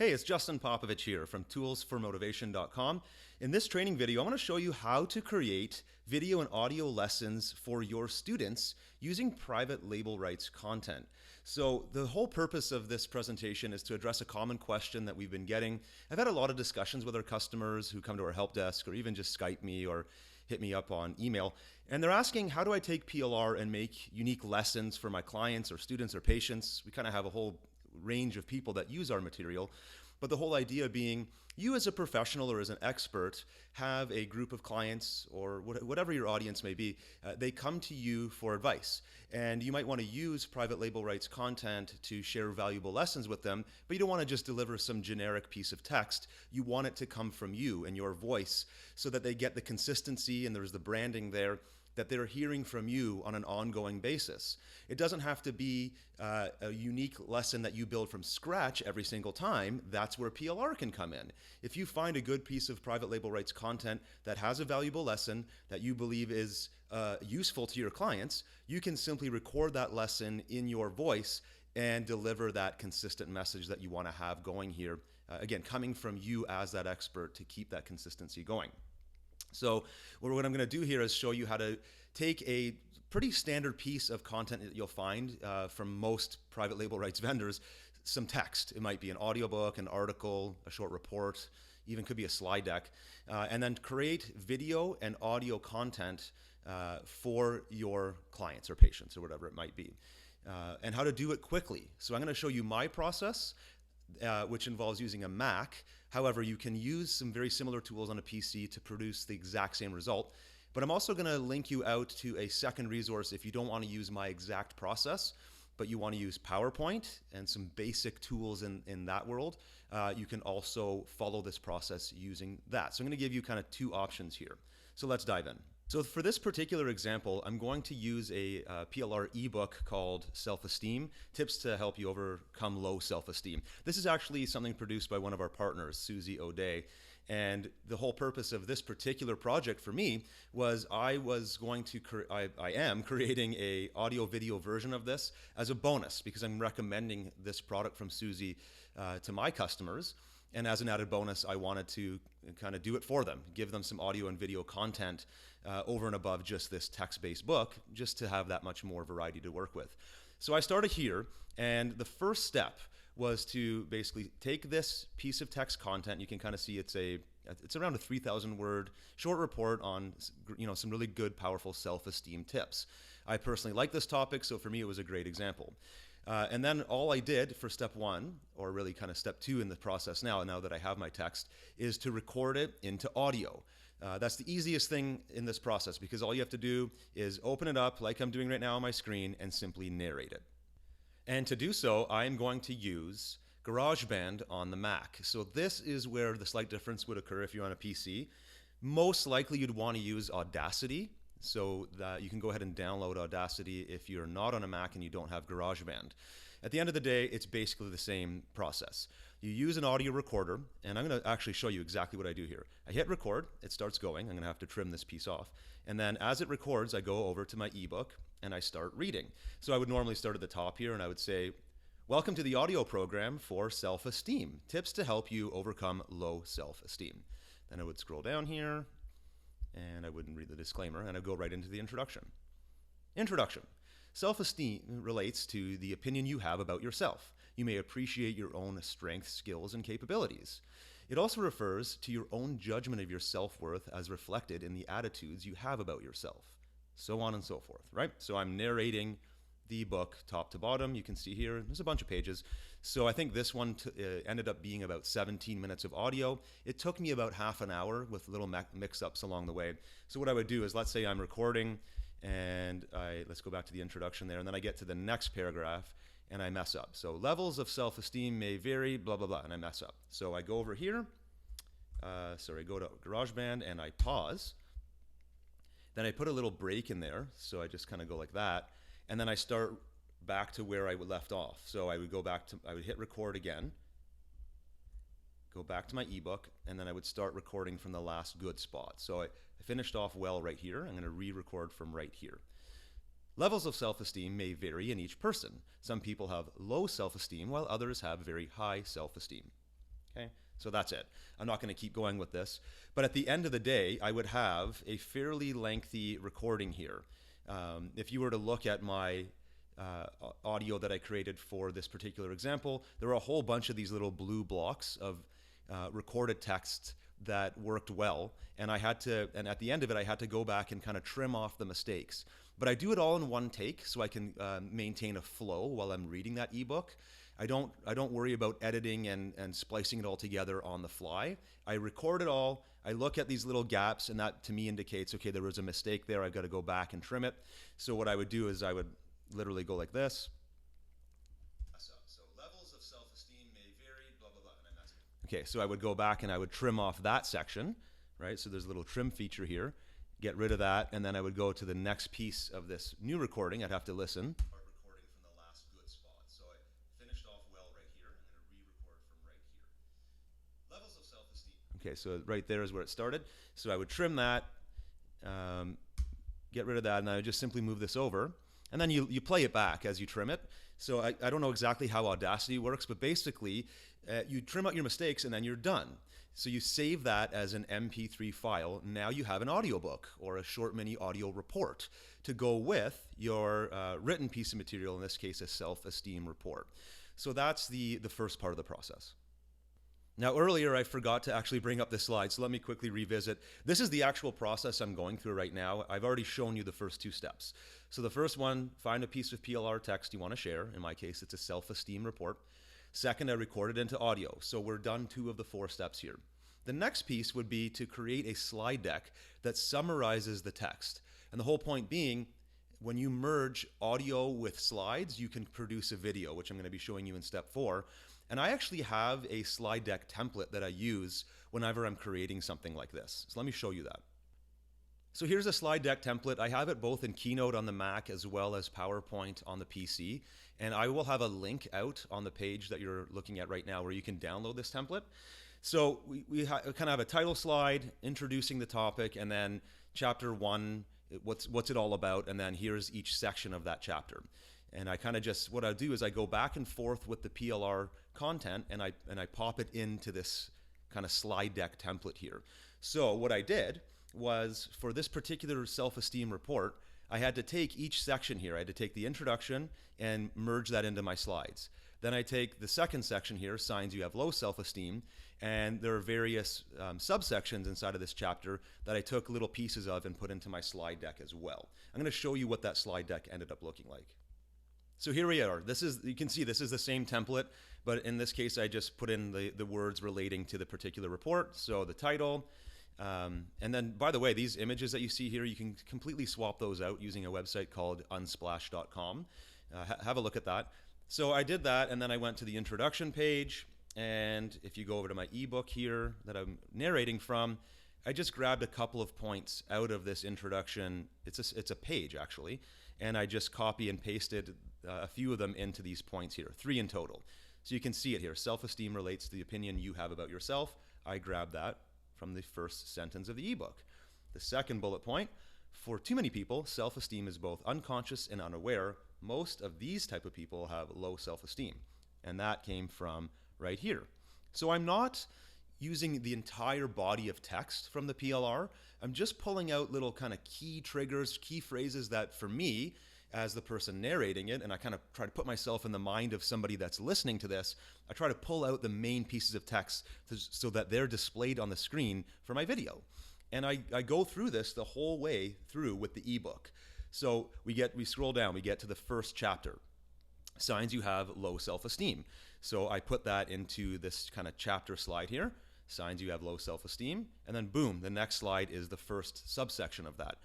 Hey, it's Justin Popovich here from toolsformotivation.com. In this training video, I want to show you how to create video and audio lessons for your students using private label rights content. So the whole purpose of this presentation is to address a common question that we've been getting. I've had a lot of discussions with our customers who come to our help desk or even just Skype me or hit me up on email. And they're asking, how do I take PLR and make unique lessons for my clients or students or patients? We kind of have a whole range of people that use our material. But the whole idea being, you as a professional or as an expert have a group of clients or whatever your audience may be, they come to you for advice. And you might want to use private label rights content to share valuable lessons with them, but you don't want to just deliver some generic piece of text. You want it to come from you and your voice so that they get the consistency and there's the branding there, that they're hearing from you on an ongoing basis. It doesn't have to be a unique lesson that you build from scratch every single time. That's where PLR can come in. If you find a good piece of private label rights content that has a valuable lesson that you believe is useful to your clients, you can simply record that lesson in your voice and deliver that consistent message that you want to have going here. Again, coming from you as that expert to keep that consistency going. So what I'm going to do here is show you how to take a pretty standard piece of content that you'll find from most private label rights vendors, some text. It might be an audiobook, an article, a short report, even could be a slide deck, and then create video and audio content for your clients or patients or whatever it might be, and how to do it quickly. So I'm going to show you my process, which involves using a Mac. However, you can use some very similar tools on a PC to produce the exact same result. But I'm also going to link you out to a second resource if you don't want to use my exact process, but you want to use PowerPoint and some basic tools in that world. You can also follow this process using that. So I'm going to give you kind of two options here. So let's dive in. So for this particular example, I'm going to use a PLR ebook called Self-Esteem, Tips to Help You Overcome Low Self-Esteem. This is actually something produced by one of our partners, Susie O'Day. And the whole purpose of this particular project for me was I am creating a audio video version of this as a bonus because I'm recommending this product from Susie to my customers. And as an added bonus, I wanted to kind of do it for them, give them some audio and video content over and above just this text-based book, just to have that much more variety to work with. So I started here, and the first step was to basically take this piece of text content. You can kind of see it's around a 3,000 word short report on some really good, powerful self-esteem tips. I personally like this topic, so for me it was a great example. And then all I did for step one, or really kind of step two in the process now that I have my text, is to record it into audio. That's the easiest thing in this process because all you have to do is open it up like I'm doing right now on my screen and simply narrate it. And to do so, I'm going to use GarageBand on the Mac. So this is where the slight difference would occur if you're on a PC. Most likely you'd want to use Audacity. So that you can go ahead and download Audacity if you're not on a Mac and you don't have GarageBand. At the end of the day, it's basically the same process. You use an audio recorder, and I'm going to actually show you exactly what I do here. I hit record, it starts going. I'm going to have to trim this piece off. And then as it records, I go over to my ebook and I start reading. So I would normally start at the top here and I would say, welcome to the audio program for self-esteem, tips to help you overcome low self-esteem. Then I would scroll down here, and I wouldn't read the disclaimer, and I'd go right into the introduction. Introduction. Self-esteem relates to the opinion you have about yourself. You may appreciate your own strengths, skills, and capabilities. It also refers to your own judgment of your self-worth as reflected in the attitudes you have about yourself, so on and so forth, right? So I'm narrating the book top to bottom. You can see here, there's a bunch of pages. So I think this one ended up being about 17 minutes of audio. It took me about half an hour with little mix-ups along the way. So what I would do is, let's say I'm recording, and let's go back to the introduction there, and then I get to the next paragraph, and I mess up. So levels of self-esteem may vary, blah, blah, blah, and I mess up. So I go over here, go to GarageBand, and I pause. Then I put a little break in there, so I just kind of go like that. And then I start back to where I left off. So I would hit record again, go back to my ebook, and then I would start recording from the last good spot. So I finished off well right here. I'm going to re-record from right here. Levels of self-esteem may vary in each person. Some people have low self-esteem while others have very high self-esteem. Okay, so that's it. I'm not going to keep going with this. But at the end of the day, I would have a fairly lengthy recording here. If you were to look at my audio that I created for this particular example, there were a whole bunch of these little blue blocks of recorded text that worked well, and at the end of it, I had to go back and kind of trim off the mistakes. But I do it all in one take, so I can maintain a flow while I'm reading that ebook. I don't worry about editing and splicing it all together on the fly. I record it all. I look at these little gaps, and that to me indicates, okay, there was a mistake there. I've got to go back and trim it. So what I would do is I would literally go like this. So levels of self-esteem may vary, blah, blah, blah, and that's it. Okay, so I would go back and I would trim off that section, right? So there's a little trim feature here. Get rid of that, and then I would go to the next piece of this new recording. I'd have to listen. Start recording from the last good spot. So I finished off well right here. I'm going to re-record from right here. Levels of self-esteem. Okay, so right there is where it started. So I would trim that, get rid of that, and I would just simply move this over. And then you play it back as you trim it. So I don't know exactly how Audacity works, but basically you trim out your mistakes and then you're done. So you save that as an MP3 file. Now you have an audiobook or a short mini audio report to go with your written piece of material, in this case a self-esteem report. So that's the first part of the process. Now earlier I forgot to actually bring up this slide, so let me quickly revisit. This is the actual process I'm going through right now. I've already shown you the first two steps. So the first one, find a piece of PLR text you want to share. In my case, it's a self-esteem report. Second, I record it into audio. So we're done 2 of the 4 steps here. The next piece would be to create a slide deck that summarizes the text. And the whole point being, when you merge audio with slides, you can produce a video, which I'm going to be showing you in step 4. And I actually have a slide deck template that I use whenever I'm creating something like this. So let me show you that. So here's a slide deck template. I have it both in Keynote on the Mac as well as PowerPoint on the PC. And I will have a link out on the page that you're looking at right now where you can download this template. So we kind of have a title slide introducing the topic, and then chapter 1, what's it all about, and then here's each section of that chapter. And I kind of just, what I do is I go back and forth with the PLR content, and I pop it into this kind of slide deck template here. So what I did was, for this particular self-esteem report, I had to take each section here. I had to take the introduction and merge that into my slides. Then I take the second section here, signs you have low self-esteem, and there are various subsections inside of this chapter that I took little pieces of and put into my slide deck as well. I'm going to show you what that slide deck ended up looking like. So here we are. You can see this is the same template, but in this case I just put in the words relating to the particular report. So the title, and then, by the way, these images that you see here, you can completely swap those out using a website called unsplash.com. Have a look at that. So I did that, and then I went to the introduction page, and if you go over to my ebook here that I'm narrating from, I just grabbed a couple of points out of this introduction. It's a page, actually, and I just copy and pasted a few of them into these points here, 3 in total. So you can see it here. Self-esteem relates to the opinion you have about yourself. I grabbed that from the first sentence of the ebook. The second bullet point, for too many people, self-esteem is both unconscious and unaware. Most of these type of people have low self-esteem. And that came from right here. So I'm not using the entire body of text from the PLR. I'm just pulling out little kind of key triggers, key phrases that for me, as the person narrating it, and I kind of try to put myself in the mind of somebody that's listening to this, I try to pull out the main pieces of text so that they're displayed on the screen for my video. And I go through this the whole way through with the ebook. So we scroll down, we get to the first chapter. Signs you have low self-esteem. So I put that into this kind of chapter slide here. Signs you have low self-esteem. And then boom, the next slide is the first subsection of that.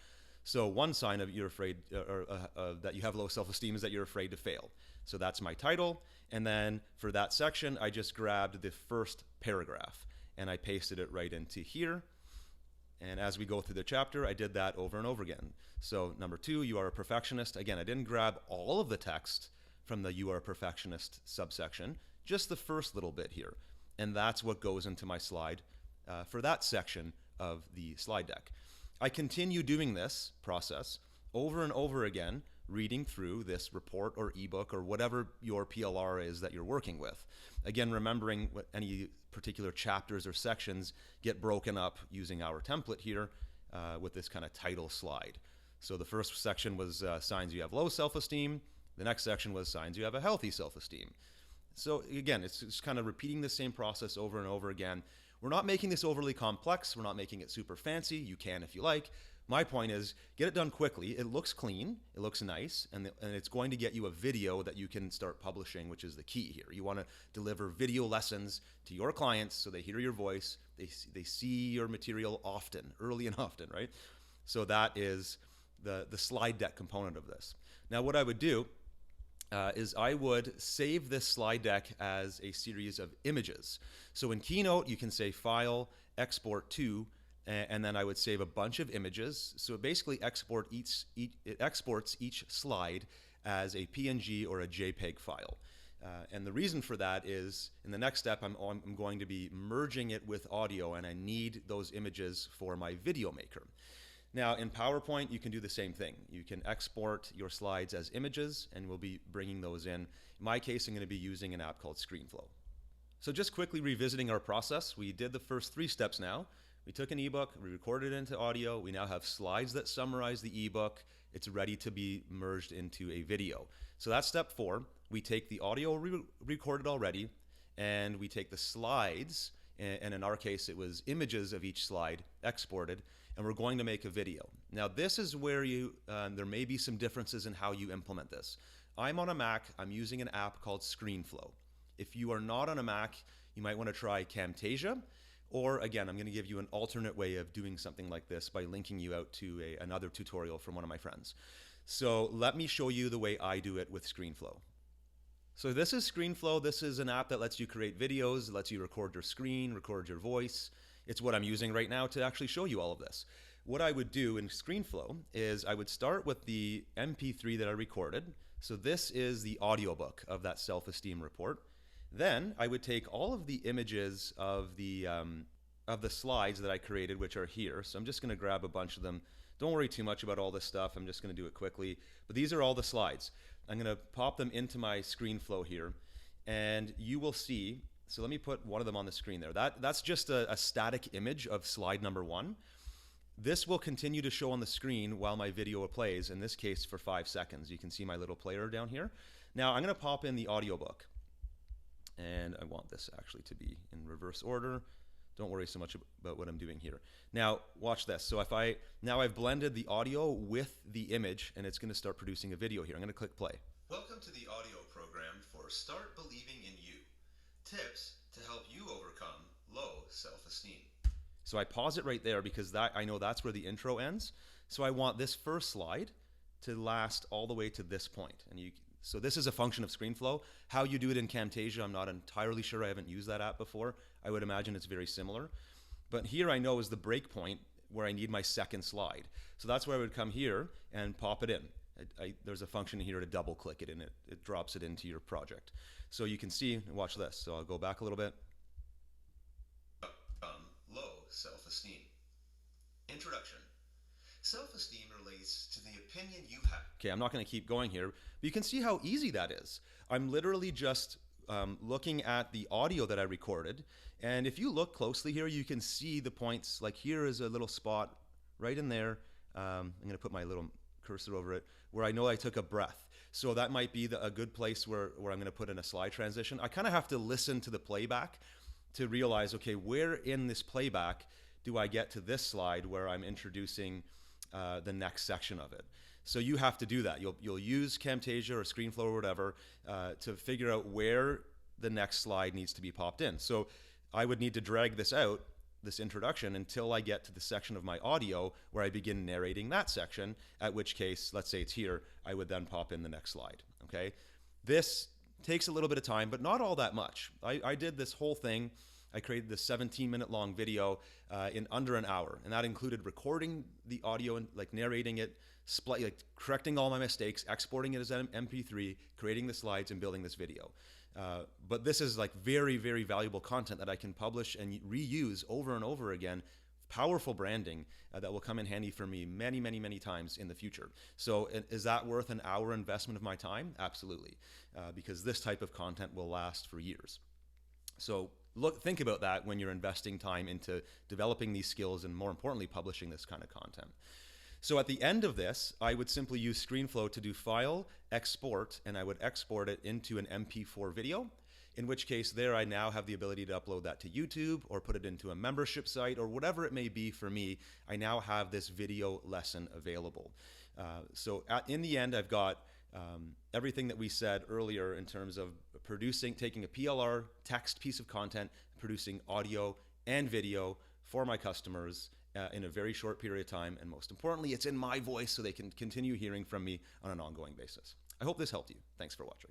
So one sign of you're afraid, that you have low self-esteem is that you're afraid to fail. So that's my title. And then for that section, I just grabbed the first paragraph and I pasted it right into here. And as we go through the chapter, I did that over and over again. So number 2, you are a perfectionist. Again, I didn't grab all of the text from the you are a perfectionist subsection, just the first little bit here. And that's what goes into my slide for that section of the slide deck. I continue doing this process over and over again reading through this report or ebook or whatever your PLR is that you're working with. Again, remembering what any particular chapters or sections get broken up using our template here with this kind of title slide. So the first section was signs you have low self-esteem. The next section was signs you have a healthy self-esteem. So again, it's just kind of repeating the same process over and over again. We're not making this overly complex. We're not making it super fancy. You can if you like. My point is, get it done quickly. It looks clean, it looks nice, and it's going to get you a video that you can start publishing, which is the key here. You want to deliver video lessons to your clients so they hear your voice, they see your material often, early and often, right? So that is the slide deck component of this. Now what I would do is I would save this slide deck as a series of images. So in Keynote, you can say File, Export to, and then I would save a bunch of images. So it basically it exports each slide as a PNG or a JPEG file. And the reason for that is, in the next step, I'm going to be merging it with audio, and I need those images for my video maker. Now, in PowerPoint, you can do the same thing. You can export your slides as images, and we'll be bringing those in. In my case, I'm going to be using an app called ScreenFlow. So just quickly revisiting our process, we did the first 3 steps now. We took an ebook, we recorded it into audio. We now have slides that summarize the ebook. It's ready to be merged into a video. So that's step 4. We take the audio recorded already, and we take the slides, and in our case, it was images of each slide exported, and we're going to make a video. Now, this is where there may be some differences in how you implement this. I'm on a Mac. I'm using an app called ScreenFlow. If you are not on a Mac, you might want to try Camtasia. Or again, I'm going to give you an alternate way of doing something like this by linking you out to another tutorial from one of my friends. So let me show you the way I do it with ScreenFlow. So this is ScreenFlow. This is an app that lets you create videos, lets you record your screen, record your voice. It's what I'm using right now to actually show you all of this. What I would do in ScreenFlow is I would start with the MP3 that I recorded. So this is the audiobook of that self-esteem report. Then I would take all of the images of the slides that I created, which are here. So I'm just going to grab a bunch of them. Don't worry too much about all this stuff. I'm just going to do it quickly. But these are all the slides. I'm going to pop them into my ScreenFlow here, and you will see. So let me put one of them on the screen there. That's just a static image of slide number 1. This will continue to show on the screen while my video plays, in this case for 5 seconds. You can see my little player down here. Now I'm going to pop in the audiobook. And I want this actually to be in reverse order. Don't worry so much about what I'm doing here. Now, watch this. So now I've blended the audio with the image, and it's going to start producing a video here. I'm going to click play. Welcome to the audio program for Start Believing in You. Tips to help you overcome low self-esteem. So I pause it right there because I know that's where the intro ends. So I want this first slide to last all the way to this point. So this is a function of ScreenFlow. How you do it in Camtasia, I'm not entirely sure. I haven't used that app before. I would imagine it's very similar. But here I know is the break point where I need my second slide. So that's where I would come here and pop it in. There's a function here to double click it, and it drops it into your project. So you can see, watch this. So I'll go back a little bit. Low self-esteem. Introduction. Self-esteem relates to the opinion you have. Okay, I'm not going to keep going here, but you can see how easy that is. I'm literally just looking at the audio that I recorded, and if you look closely here, you can see the points. Like here is a little spot right in there. I'm going to put my little cursor over it, where I know I took a breath. So that might be a good place where I'm going to put in a slide transition. I kind of have to listen to the playback to realize, okay, where in this playback do I get to this slide where I'm introducing the next section of it. So you have to do that. You'll use Camtasia or ScreenFlow or whatever to figure out where the next slide needs to be popped in. So I would need to drag this out, this introduction, until I get to the section of my audio where I begin narrating that section, at which case, let's say it's here, I would then pop in the next slide, okay? This takes a little bit of time, but not all that much. I did this whole thing. I created this 17-minute long video in under an hour, and that included recording the audio and like narrating it, correcting all my mistakes, exporting it as an MP3, creating the slides, and building this video. But this is like very, very valuable content that I can publish and reuse over and over again powerful branding that will come in handy for me many, many, many times in the future. So is that worth an hour investment of my time? Absolutely, because this type of content will last for years. So think about that when you're investing time into developing these skills and, more importantly, publishing this kind of content. So at the end of this, I would simply use ScreenFlow to do file, export, and I would export it into an MP4 video, in which case there I now have the ability to upload that to YouTube or put it into a membership site or whatever it may be for me. I now have this video lesson available. In the end, I've got everything that we said earlier in terms of taking a PLR text piece of content, producing audio and video for my customers in a very short period of time. And most importantly, it's in my voice so they can continue hearing from me on an ongoing basis. I hope this helped you. Thanks for watching.